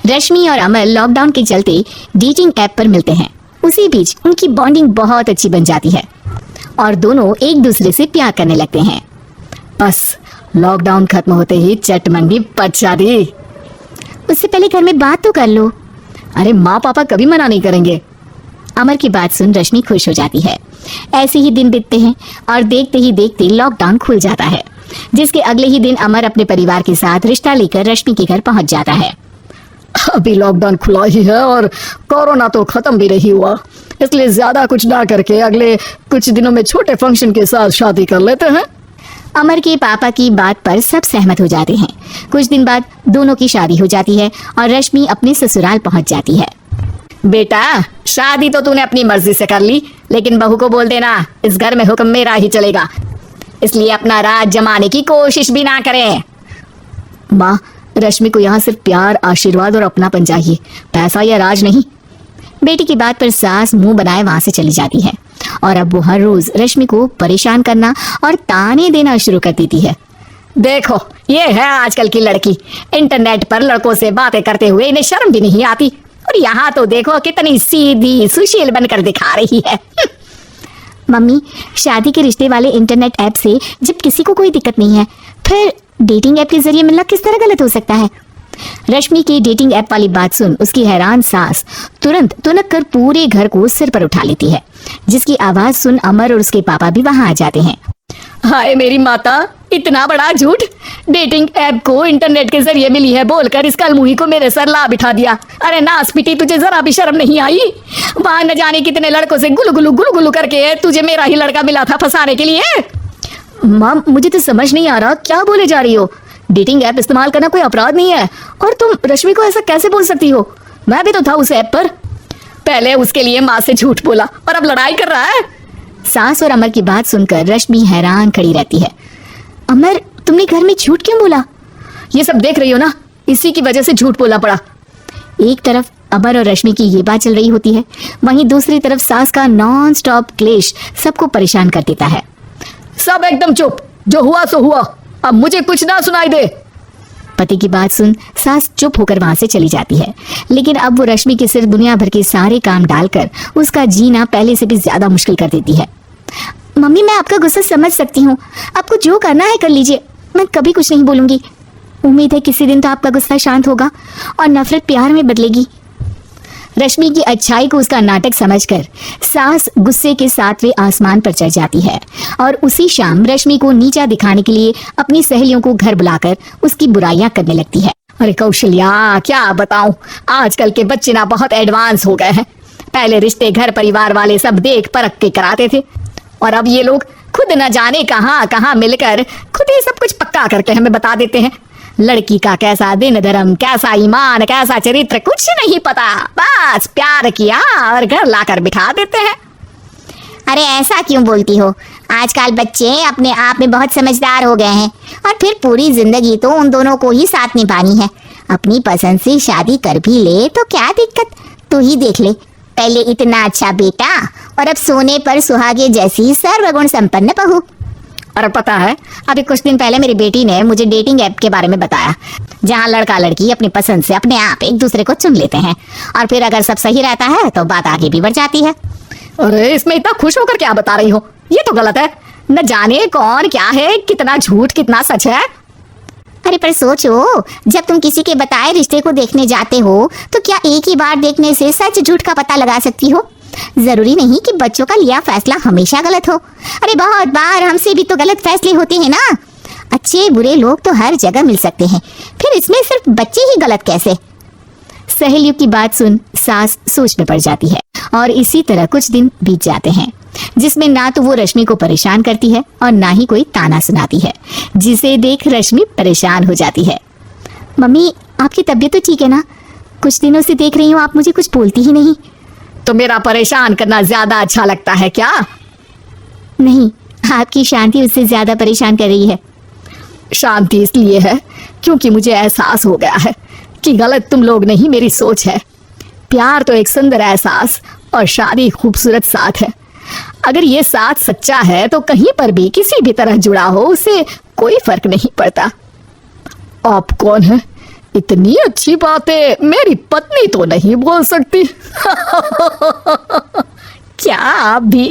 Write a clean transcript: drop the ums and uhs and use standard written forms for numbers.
रश्मि और अमर लॉकडाउन के चलते डेटिंग ऐप पर मिलते हैं। उसी बीच उनकी बॉन्डिंग बहुत अच्छी बन जाती है और दोनों एक दूसरे से प्यार करने लगते हैं। बस लॉकडाउन खत्म होते ही चट मंडी पट शादी। उससे पहले घर में बात तो कर लो। अरे माँ पापा कभी मना नहीं करेंगे। अमर की बात सुन रश्मि खुश हो जाती है। ऐसे ही दिन बीतते हैं और देखते ही देखते लॉकडाउन खुल जाता है, जिसके अगले ही दिन अमर अपने परिवार के साथ रिश्ता लेकर रश्मि के घर पहुंच जाता है। अभी लॉकडाउन खुला ही है और कोरोना तो खत्म भी नहीं हुआ, इसलिए ज्यादा कुछ ना करके अगले कुछ दिनों में छोटे फंक्शन के साथ शादी कर लेते हैं। अमर के पापा की बात पर सब सहमत हो जाते हैं। कुछ दिन बाद दोनों की शादी हो जाती है और रश्मि अपने ससुराल पहुंच जाती है। बेटा, शादी तो तूने अपनी मर्जी से कर ली, लेकिन बहू को बोल देना इस घर में हुक्म मेरा ही चलेगा, इसलिए अपना राज जमाने की कोशिश भी ना करे। माँ, रश्मि को यहाँ सिर्फ प्यार, आशीर्वाद और अपनापन चाहिए, पैसा या राज नहीं। बेटी की बात पर सास मुंह बनाए वहां से चली जाती है और अब वो हर रोज रश्मि को परेशान करना और ताने देना शुरू कर देती है। देखो, ये है आजकल की लड़की, इंटरनेट पर लड़कों से बातें करते हुए इन्हें शर्म भी नहीं आती, और यहाँ तो देखो कितनी सीधी सुशील बनकर दिखा रही है। मम्मी, शादी के रिश्ते वाले इंटरनेट ऐप से जब किसी को कोई दिक्कत नहीं है, फिर डेटिंग ऐप के जरिए मिलना किस तरह गलत हो सकता है? रश्मि की डेटिंग ऐप वाली बात सुन उसकी हैरान सास तुरंत तुनक कर पूरे घर को सिर पर उठा लेती है, जिसकी आवाज सुन अमर और उसके पापा भी वहां आ जाते हैं। हाय मेरी माता, इतना बड़ा झूठ! डेटिंग ऐप को इंटरनेट के जरिए मिली है बोलकर इस कलमुही को मेरे सर ला बिठा दिया। अरे नास पिटी, तुझे जरा भी शर्म नहीं आई? वहां न जाने कितने लड़कों से गुलगुलू गुलगुलू करके तुझे मेरा ही लड़का मिला था फंसाने के लिए। माँ, मुझे तो समझ नहीं आ रहा क्या बोले जा रही हो। डेटिंग ऐप इस्तेमाल करना कोई अपराध नहीं है, और तुम रश्मि को ऐसा कैसे बोल सकती हो? मैं भी तो था उस ऐप पर। पहले उसके लिए माँ से झूठ बोला और अब लड़ाई कर रहा है। सास और अमर की बात सुनकर रश्मि हैरान खड़ी रहती है। अमर, तुमने घर में झूठ क्यों बोला? ये सब देख रही हो ना, इसी की वजह से झूठ बोला पड़ा। एक तरफ अमर और रश्मि की ये बात चल रही होती है, वहीं दूसरी तरफ सास का नॉन स्टॉप क्लेश सबको परेशान कर देता है। सब एकदम चुप, जो हुआ सो हुआ, अब मुझे कुछ ना सुनाई दे। पति की बात सुन सास चुप होकर वहां से चली जाती है, लेकिन अब वो रश्मि के सिर दुनिया भर के सारे काम डालकर उसका जीना पहले से भी ज्यादा मुश्किल कर देती है। मम्मी, मैं आपका गुस्सा समझ सकती हूँ, आपको जो करना है कर लीजिए, मैं कभी कुछ नहीं बोलूंगी। उम्मीद है किसी दिन तो आपका गुस्सा शांत होगा और नफरत प्यार में बदलेगी। रश्मि की अच्छाई को उसका नाटक समझकर सास गुस्से के 7वें आसमान पर चढ़ जाती है और उसी शाम रश्मि को नीचा दिखाने के लिए अपनी सहेलियों को घर बुलाकर उसकी बुराइयां करने लगती है। अरे कौशल्या, क्या बताऊं, आजकल के बच्चे ना बहुत एडवांस हो गए हैं। पहले रिश्ते घर परिवार वाले सब देख परख के कराते थे, और अब ये लोग खुद न जाने कहाँ कहाँ मिलकर खुद ही सब कुछ पक्का करके हमें बता देते हैं। लड़की का कैसा दिन धर्म, कैसा ईमान, कैसा चरित्र, कुछ नहीं पता, बस प्यार किया और घर लाकर बिठा देते हैं। अरे ऐसा क्यों बोलती हो? आजकल बच्चे अपने आप में बहुत समझदार हो गए हैं, और फिर पूरी जिंदगी तो उन दोनों को ही साथ निभानी है। अपनी पसंद से शादी कर भी ले तो क्या दिक्कत? तू ही देख ले, पहले इतना अच्छा बेटा और अब सोने पर सुहागे जैसी सर्वगुण संपन्न बहू। और पता है, अभी कुछ दिन पहले मेरी बेटी ने मुझे डेटिंग ऐप के बारे में बताया, जहाँ लड़का लड़की अपनी पसंद से अपने आप एक दूसरे को चुन लेते हैं, और फिर अगर सब सही रहता है तो बात आगे भी बढ़ जाती है। अरे इसमें इतना खुश होकर क्या बता रही हो? ये तो गलत है। न जाने कौन क्या है, कितना झूठ कितना सच है। अरे पर सोचो, जब तुम किसी के बताए रिश्ते को देखने जाते हो तो क्या एक ही बार देखने से सच झूठ का पता लगा सकती हो? जरूरी नहीं कि बच्चों का लिया फैसला हमेशा गलत हो। अरे बहुत बार हमसे भी तो गलत फैसले होते हैं ना। अच्छे बुरे लोग तो हर जगह मिल सकते हैं, फिर इसमें सिर्फ बच्चे ही गलत कैसे? सहेलियों की बात सुन सास सोच में पड़ जाती है और इसी तरह कुछ दिन बीत जाते हैं, जिसमें ना तो वो रश्मि को परेशान करती है और ना ही कोई ताना सुनाती है, जिसे देख रश्मि परेशान हो जाती है। मम्मी, आपकी तबीयत तो ठीक है ना? कुछ दिनों से देख रही हूँ आप मुझे कुछ बोलती ही नहीं। तो मेरा परेशान करना ज्यादा अच्छा लगता है क्या? नहीं, आपकी शांति उससे ज्यादा परेशान कर रही है। शांति इसलिए है क्योंकि मुझे एहसास हो गया है कि गलत तुम लोग नहीं, मेरी सोच है। प्यार तो एक सुंदर एहसास और शादी खूबसूरत साथ है। अगर ये साथ सच्चा है तो कहीं पर भी किसी भी तरह जुड़ा हो, उससे कोई फर्क नहीं पड़ता। आप कौन है? इतनी अच्छी बातें मेरी पत्नी तो नहीं बोल सकती। क्या आप भी